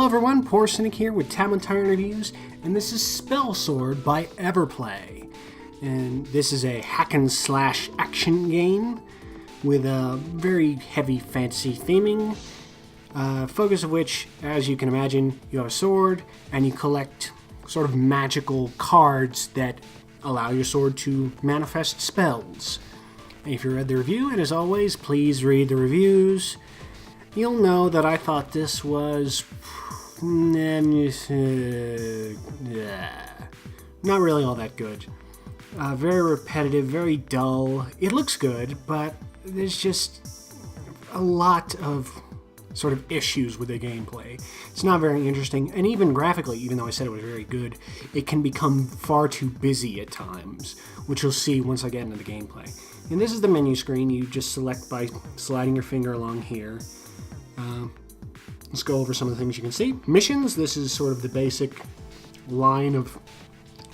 Hello everyone, Poor Cynic here with Tyrant Reviews, and this is Spell Sword by Everplay. And this is a hack and slash action game with a very heavy fantasy theming, focus of which, as you can imagine, you have a sword and you collect sort of magical cards that allow your sword to manifest spells. And if you read the review, and as always, please read the reviews, you'll know that I thought this was not really all that good. Very repetitive, very dull. It looks good, but there's just a lot of sort of issues with the gameplay. It's not very interesting, and even graphically, even though I said it was very good, it can become far too busy at times, which you'll see once I get into the gameplay. And this is the menu screen. You just select by sliding your finger along here. Let's go over some of the things you can see. Missions, this is sort of the basic line of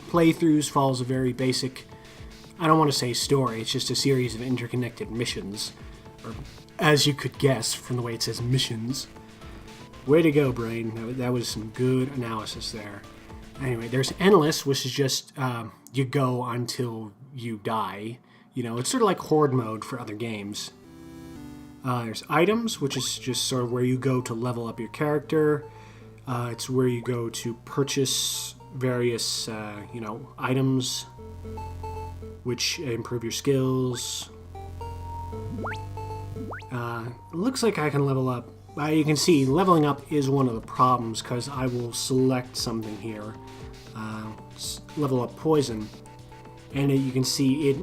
playthroughs, follows a very basic, I don't want to say story, it's just a series of interconnected missions, or as you could guess from the way it says missions. Way to go, brain. That was some good analysis there. Anyway, there's Endless, which is just you go until you die. You know, it's sort of like Horde mode for other games. There's Items, which is just sort of where you go to level up your character. It's where you go to purchase various, items which improve your skills. Looks like I can level up. You can see leveling up is one of the problems because I will select something here. Level up Poison. And you can see it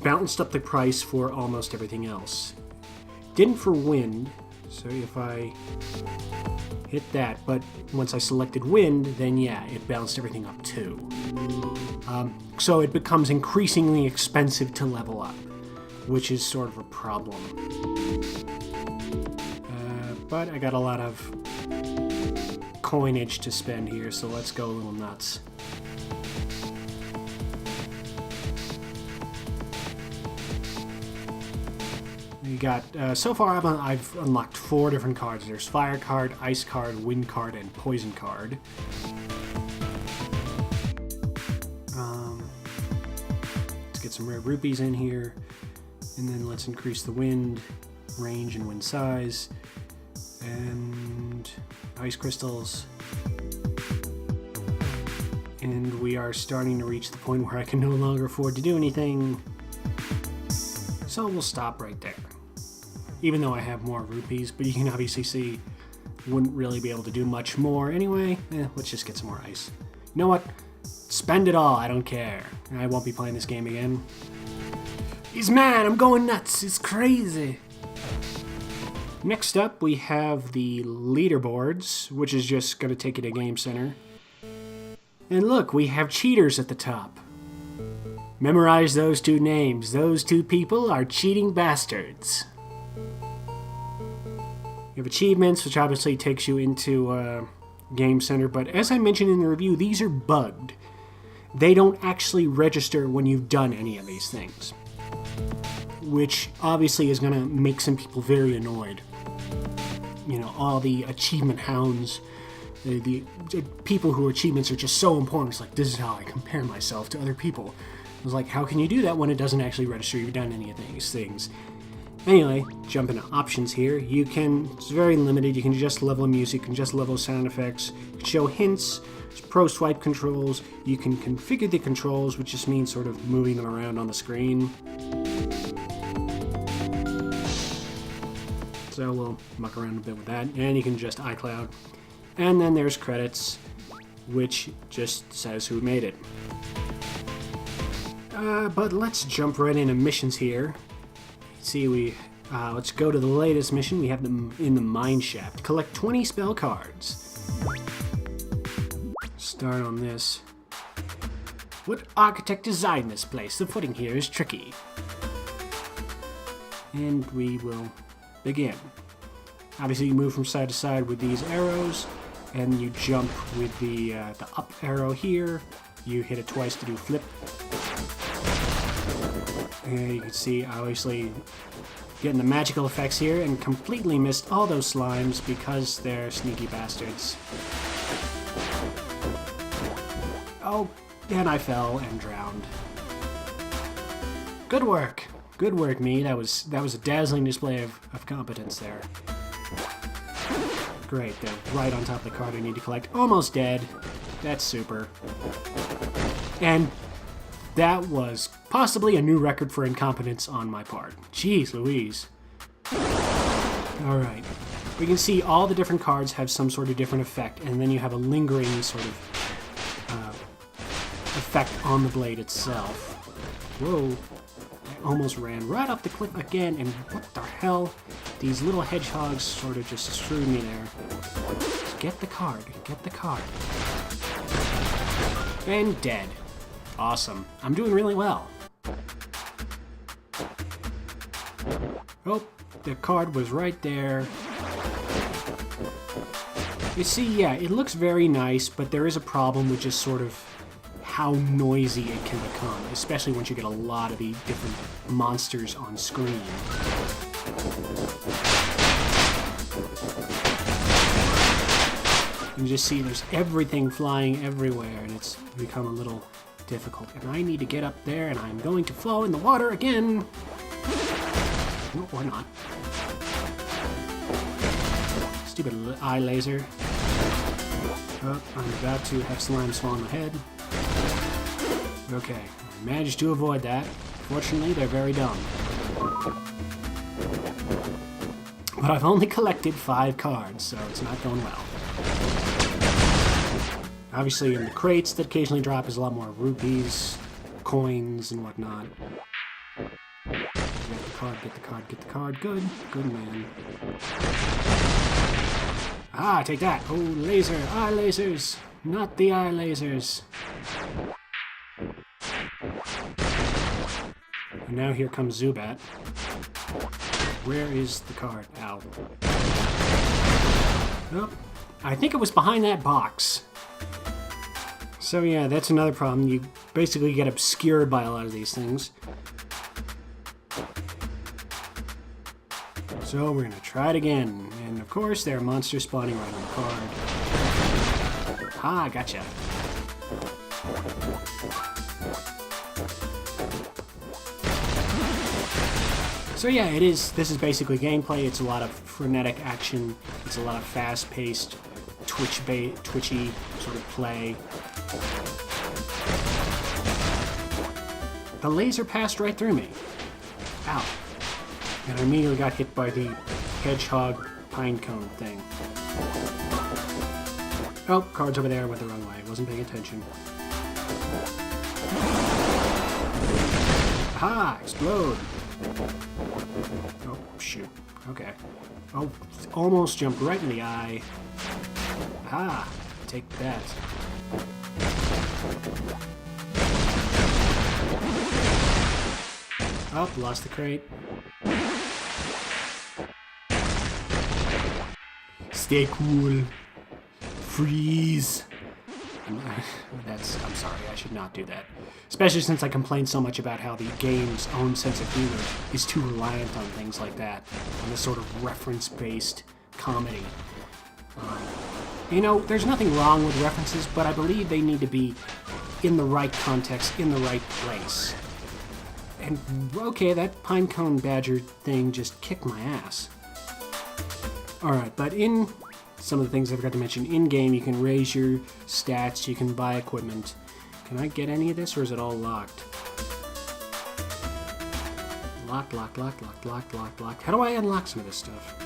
bounced up the price for almost everything else. Didn't for Wind, so if I hit that, but once I selected Wind, then yeah, it bounced everything up too. So it becomes increasingly expensive to level up, which is sort of a problem. But I got a lot of coinage to spend here, so let's go a little nuts. You got, so far I've unlocked 4 different cards. There's Fire card, Ice card, Wind card, and Poison card. Let's get some rare rupees in here, and then let's increase the wind range and wind size, and ice crystals. And we are starting to reach the point where I can no longer afford to do anything, so we'll stop right there. Even though I have more rupees, but you can obviously see wouldn't really be able to do much more anyway. Let's just get some more ice. You know what? Spend it all, I don't care. I won't be playing this game again. He's mad, I'm going nuts, it's crazy. Next up we have the leaderboards, which is just going to take you to Game Center. And look, we have cheaters at the top. Memorize those 2 names. Those 2 people are cheating bastards. You have achievements, which obviously takes you into Game Center, but as I mentioned in the review, these are bugged. They don't actually register when you've done any of these things, which obviously is going to make some people very annoyed. You know, all the achievement hounds, the people whose achievements are just so important. It's like, this is how I compare myself to other people. I was like, how can you do that when it doesn't actually register you've done any of these things? Anyway, jump into options here. It's very limited. You can just level music, you can just level sound effects, you can show hints, pro swipe controls, you can configure the controls, which just means sort of moving them around on the screen. So we'll muck around a bit with that, and you can just iCloud. And then there's credits, which just says who made it. But let's jump right into missions here. See, let's go to the latest mission. We have them in the mine shaft. Collect 20 spell cards. Start on this. What architect designed this place? The footing here is tricky. And we will begin. Obviously, you move from side to side with these arrows, and you jump with the up arrow here. You hit it twice to do flip. And you can see, obviously, Getting the magical effects here and completely missed all those slimes because they're sneaky bastards. Oh, and I fell and drowned. Good work. Good work, me. That was a dazzling display of competence there. Great, they're right on top of the card I need to collect. Almost dead. That's super. And that was possibly a new record for incompetence on my part. Jeez Louise. Alright. We can see all the different cards have some sort of different effect, and then you have a lingering sort of effect on the blade itself. Whoa. I almost ran right off the cliff again, and what the hell? These little hedgehogs sort of just screwed me there. Get the card. Get the card. And dead. Awesome. I'm doing really well. Oh, the card was right there. You see, yeah, it looks very nice, but there is a problem with just sort of how noisy it can become, especially once you get a lot of the different monsters on screen. You can just see there's everything flying everywhere, and it's become a little difficult. And I need to get up there, and I'm going to fall in the water again. No, or not. Stupid eye laser. Oh, I'm about to have slime fall on my head. Okay, I managed to avoid that. Fortunately, they're very dumb. But I've only collected 5 cards, so it's not going well. Obviously, in the crates that occasionally drop is a lot more rupees, coins, and whatnot. Get the card, get the card, get the card. Good, good man. Ah, take that! Oh, laser! Eye lasers! Not the eye lasers! And now here comes Zubat. Where is the card? Ow. Oh, I think it was behind that box. So yeah, that's another problem. You basically get obscured by a lot of these things. So we're gonna try it again. And of course, there are monsters spawning right on the card. Ah, gotcha. So yeah, this is basically gameplay. It's a lot of frenetic action. It's a lot of fast-paced, twitchy sort of play. The laser passed right through me. Ow. And I immediately got hit by the hedgehog pine cone thing. Oh, card's over there. I went the wrong way. Wasn't paying attention. Aha! Explode! Oh, shoot. Okay. Oh, almost jumped right in the eye. Aha! Take that. Oh, lost the crate. Stay cool. Freeze. I'm sorry, I should not do that. Especially since I complained so much about how the game's own sense of humor is too reliant on things like that, on this sort of reference-based comedy. You know, there's nothing wrong with references, but I believe they need to be in the right context, in the right place. And, okay, that pinecone badger thing just kicked my ass. Alright, but in some of the things I forgot to mention, in-game you can raise your stats, you can buy equipment. Can I get any of this, or is it all locked? Lock, lock, lock, lock, lock, lock, lock. How do I unlock some of this stuff?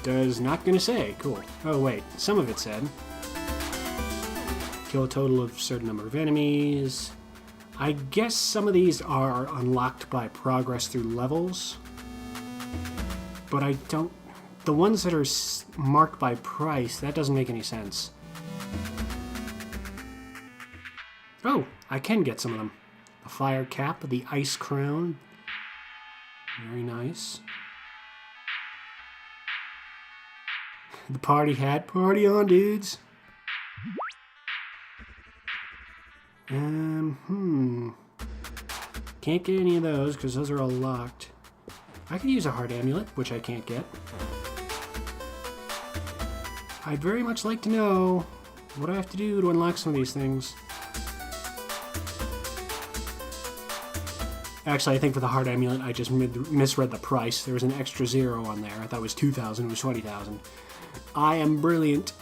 Does not gonna say. Cool. Oh wait, some of it said. Kill a total of a certain number of enemies. I guess some of these are unlocked by progress through levels. But I don't... The ones that are marked by price, that doesn't make any sense. Oh, I can get some of them. The fire cap, the ice crown. Very nice. The party hat. Party on, dudes. Can't get any of those because those are all locked. I could use a heart amulet, which I can't get. I'd very much like to know what I have to do to unlock some of these things. Actually, I think for the heart amulet, I just misread the price. There was an extra 0 on there. I thought it was 2,000, it was 20,000. I am brilliant.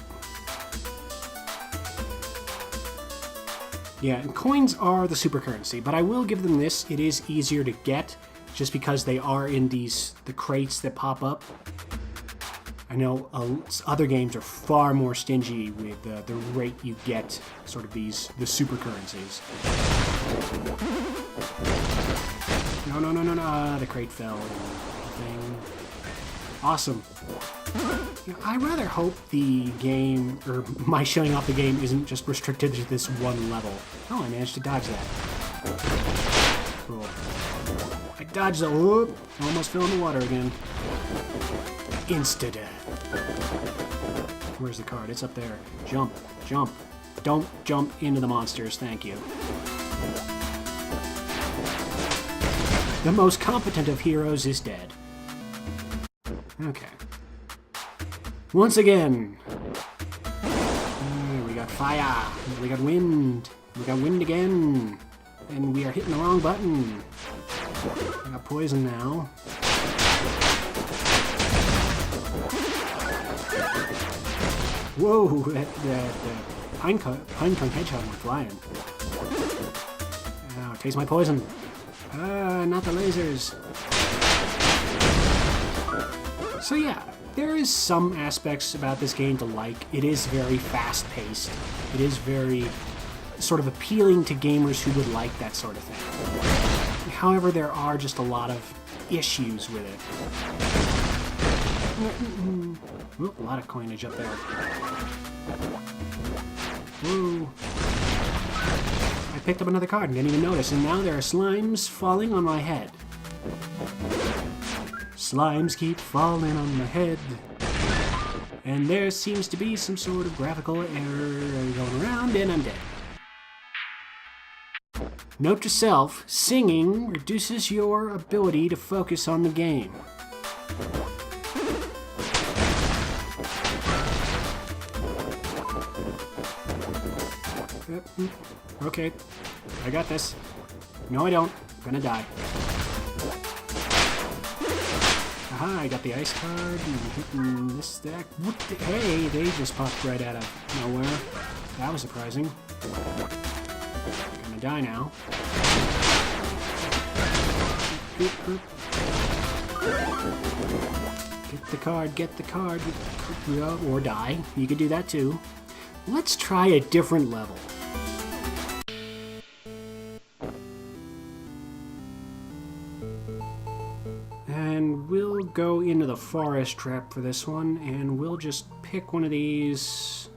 Yeah, and coins are the super currency, but I will give them this. It is easier to get just because they are in the crates that pop up. I know other games are far more stingy with the rate you get sort of the super currencies. No, the crate fell. Thing. Awesome. You know, I rather hope the game, or my showing off the game, isn't just restricted to this one level. Oh, I managed to dodge that. Cool. I dodged the... Whoop! Almost fell in the water again. Insta-death. Where's the card? It's up there. Jump. Jump. Don't jump into the monsters. Thank you. The most competent of heroes is dead. Okay. Once again. We got fire. We got wind. We got wind again. And we are hitting the wrong button. I got poison now. Whoa, that pine cone hedgehog went flying. Oh, taste my poison. Not the lasers. So yeah, there is some aspects about this game to like. It is very fast-paced. It is very sort of appealing to gamers who would like that sort of thing. However, there are just a lot of issues with it. Oop, a lot of coinage up there. Whoa. I picked up another card and didn't even notice, and now there are slimes falling on my head. Slimes keep falling on my head. And there seems to be some sort of graphical error going around, and I'm dead. Note to self, singing reduces your ability to focus on the game. Okay, I got this. No, I don't. I'm gonna die. Aha, I got the ice card. And this stack. What the? Hey, they just popped right out of nowhere. That was surprising. Gonna die now. Get the card, or die. You could do that too. Let's try a different level. And we'll go into the forest trap for this one, and we'll just pick one of these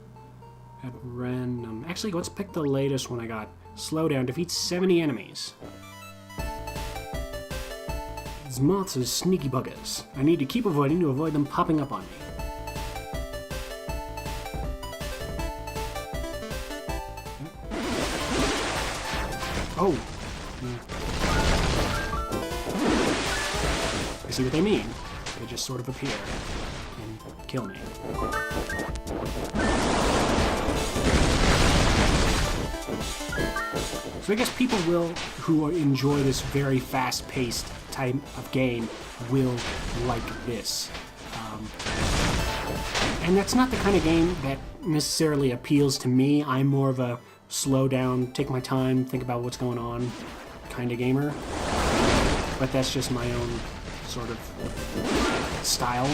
at random. Actually, let's pick the latest one I got. Slowdown defeats 70 enemies. These moths are sneaky buggers. I need to keep avoiding to avoid them popping up on me. Oh. I see what they mean. They just sort of appear and kill me. So I guess people who enjoy this very fast-paced type of game will like this. And that's not the kind of game that necessarily appeals to me. I'm more of a slow down, take my time, think about what's going on kind of gamer. But that's just my own sort of style.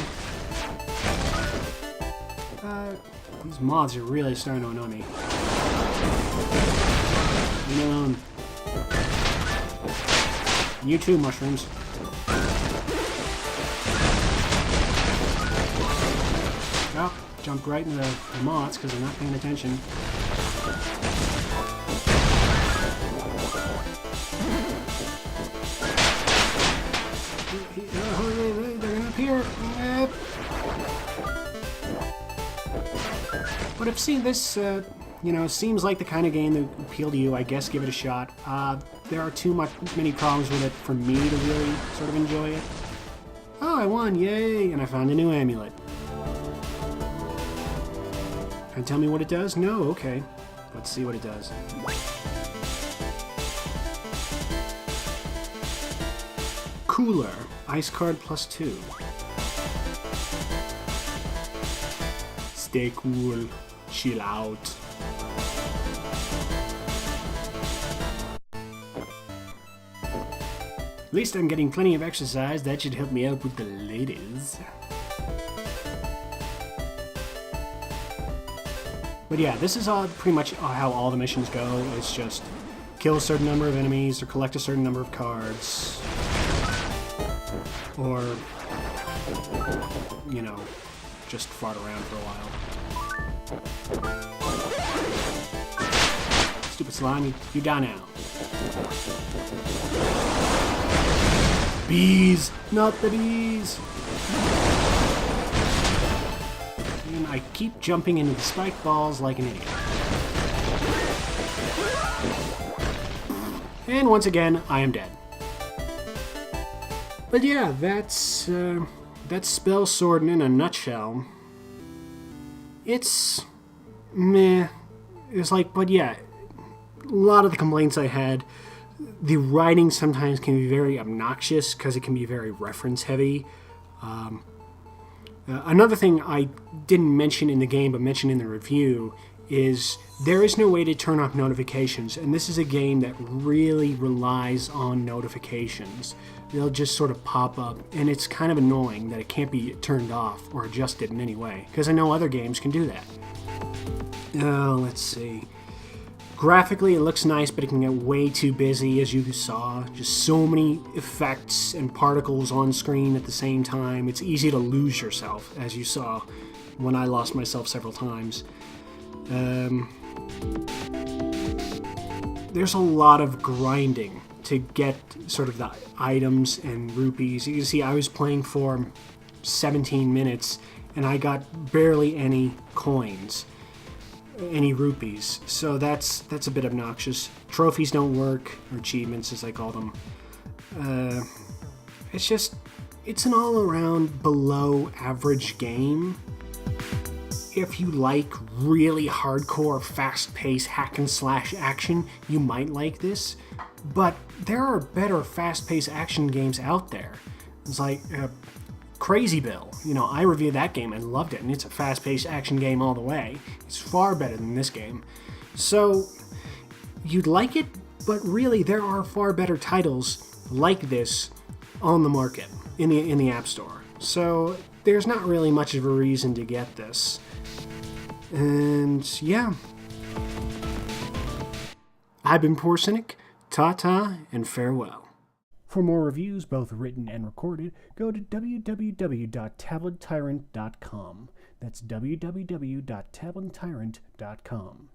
These moths are really starting to annoy me. Leave me alone. You too, mushrooms. Oh, jumped right into the moths because they're not paying attention. They're gonna appear. But I've seen this You know, seems like the kind of game that would appeal to you. I guess give it a shot. There are many problems with it for me to really sort of enjoy it. Oh, I won, yay! And I found a new amulet. Can you tell me what it does? No? Okay. Let's see what it does. Cooler. Ice card +2. Stay cool. Chill out. At least I'm getting plenty of exercise. That should help me out with the ladies. But yeah, this is pretty much how all the missions go. It's just kill a certain number of enemies or collect a certain number of cards. Or, you know, just fart around for a while. Stupid slime, you die now. Bees! Not the bees! And I keep jumping into the spike balls like an idiot. And once again, I am dead. But yeah, that's Spell Sword in a nutshell. It's meh. It's like, but yeah, a lot of the complaints I had, the writing sometimes can be very obnoxious because it can be very reference heavy. Another thing I didn't mention in the game but mentioned in the review is there is no way to turn off notifications, and this is a game that really relies on notifications. They'll just sort of pop up, and it's kind of annoying that it can't be turned off or adjusted in any way, because I know other games can do that. Let's see. Graphically, it looks nice, but it can get way too busy, as you saw. Just so many effects and particles on screen at the same time. It's easy to lose yourself, as you saw when I lost myself several times. There's a lot of grinding to get sort of the items and rupees. You can see I was playing for 17 minutes, and I got barely any coins. Any rupees, so that's a bit obnoxious. Trophies don't work, or achievements as I call them. It's an all-around below average game. If you like really hardcore, fast-paced hack-and-slash action, you might like this, but there are better fast-paced action games out there. It's like Crazy Bill. You know, I reviewed that game and loved it, and it's a fast-paced action game all the way. It's far better than this game. So, you'd like it, but really there are far better titles like this on the market, in the App Store. So, there's not really much of a reason to get this. And, yeah. I've been Poor Cynic, ta-ta, and farewell. For more reviews, both written and recorded, go to www.tablettyrant.com. That's www.tablettyrant.com.